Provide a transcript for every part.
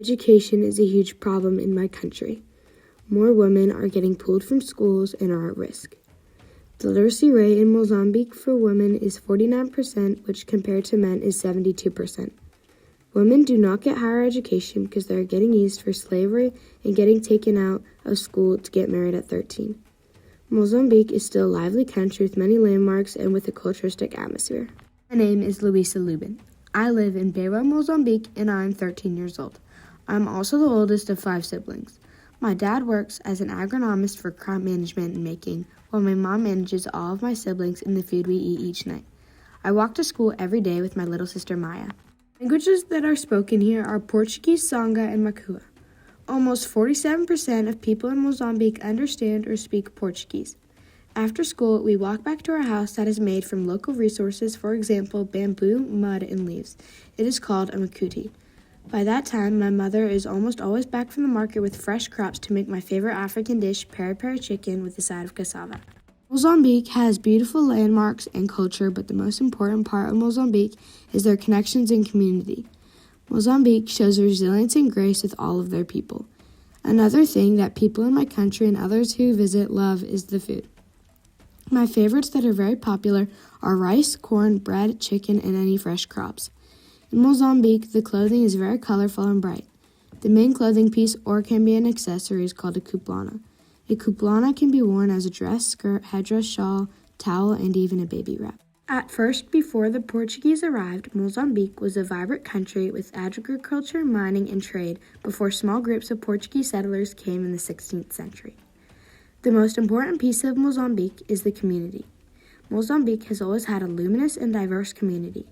Education is a huge problem in my country. More women are getting pulled from schools and are at risk. The literacy rate in Mozambique for women is 49%, which compared to men is 72%. Women do not get higher education because they are getting used for slavery and getting taken out of school to get married at 13. Mozambique is still a lively country with many landmarks and with a culturistic atmosphere. My name is Luisa Lubin. I live in Beira, Mozambique, and I am 13 years old. I am also the oldest of 5 siblings. My dad works as an agronomist for crop management and making, while my mom manages all of my siblings and the food we eat each night. I walk to school every day with my little sister Maya. Languages that are spoken here are Portuguese, Sangha, and Makua. Almost 47% of people in Mozambique understand or speak Portuguese. After school, we walk back to our house that is made from local resources, for example, bamboo, mud, and leaves. It is called a makuti. By that time, my mother is almost always back from the market with fresh crops to make my favorite African dish, peri-peri chicken with a side of cassava. Mozambique has beautiful landmarks and culture, but the most important part of Mozambique is their connections and community. Mozambique shows resilience and grace with all of their people. Another thing that people in my country and others who visit love is the food. My favorites that are very popular are rice, corn, bread, chicken, and any fresh crops. In Mozambique, the clothing is very colorful and bright. The main clothing piece or can be an accessory is called a kuplana. A kuplana can be worn as a dress, skirt, headdress, shawl, towel, and even a baby wrap. At first, before the Portuguese arrived, Mozambique was a vibrant country with agriculture, mining, and trade before small groups of Portuguese settlers came in the 16th century. The most important piece of Mozambique is the community. Mozambique has always had a luminous and diverse community.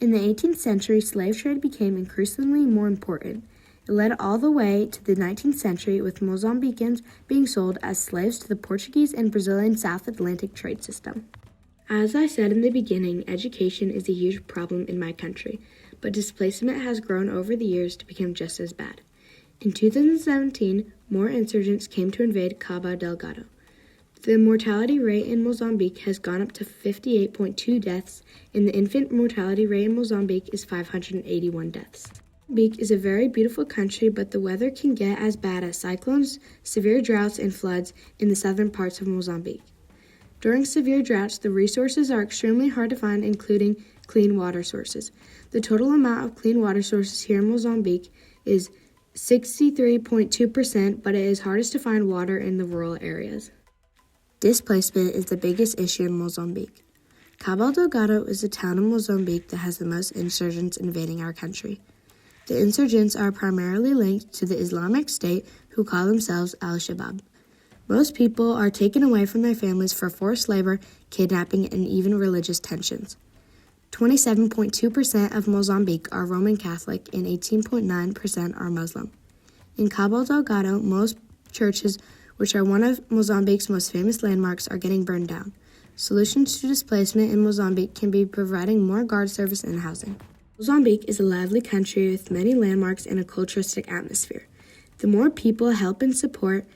In the 18th century, slave trade became increasingly more important. It led all the way to the 19th century with Mozambicans being sold as slaves to the Portuguese and Brazilian South Atlantic trade system. As I said in the beginning, education is a huge problem in my country, but displacement has grown over the years to become just as bad. In 2017, more insurgents came to invade Cabo Delgado. The mortality rate in Mozambique has gone up to 58.2 deaths, and the infant mortality rate in Mozambique is 581 deaths. Mozambique is a very beautiful country, but the weather can get as bad as cyclones, severe droughts, and floods in the southern parts of Mozambique. During severe droughts, the resources are extremely hard to find, including clean water sources. The total amount of clean water sources here in Mozambique is 63.2%, but it is hardest to find water in the rural areas. Displacement is the biggest issue in Mozambique. Cabo Delgado is a town in Mozambique that has the most insurgents invading our country. The insurgents are primarily linked to the Islamic State, who call themselves Al-Shabaab. Most people are taken away from their families for forced labor, kidnapping, and even religious tensions. 27.2% of Mozambique are Roman Catholic and 18.9% are Muslim. In Cabo Delgado, most churches, which are one of Mozambique's most famous landmarks, are getting burned down. Solutions to displacement in Mozambique can be providing more guard service and housing. Mozambique is a lively country with many landmarks and a culturistic atmosphere. The more people help and support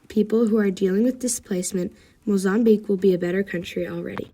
people who are dealing with displacement, Mozambique will be a better country already.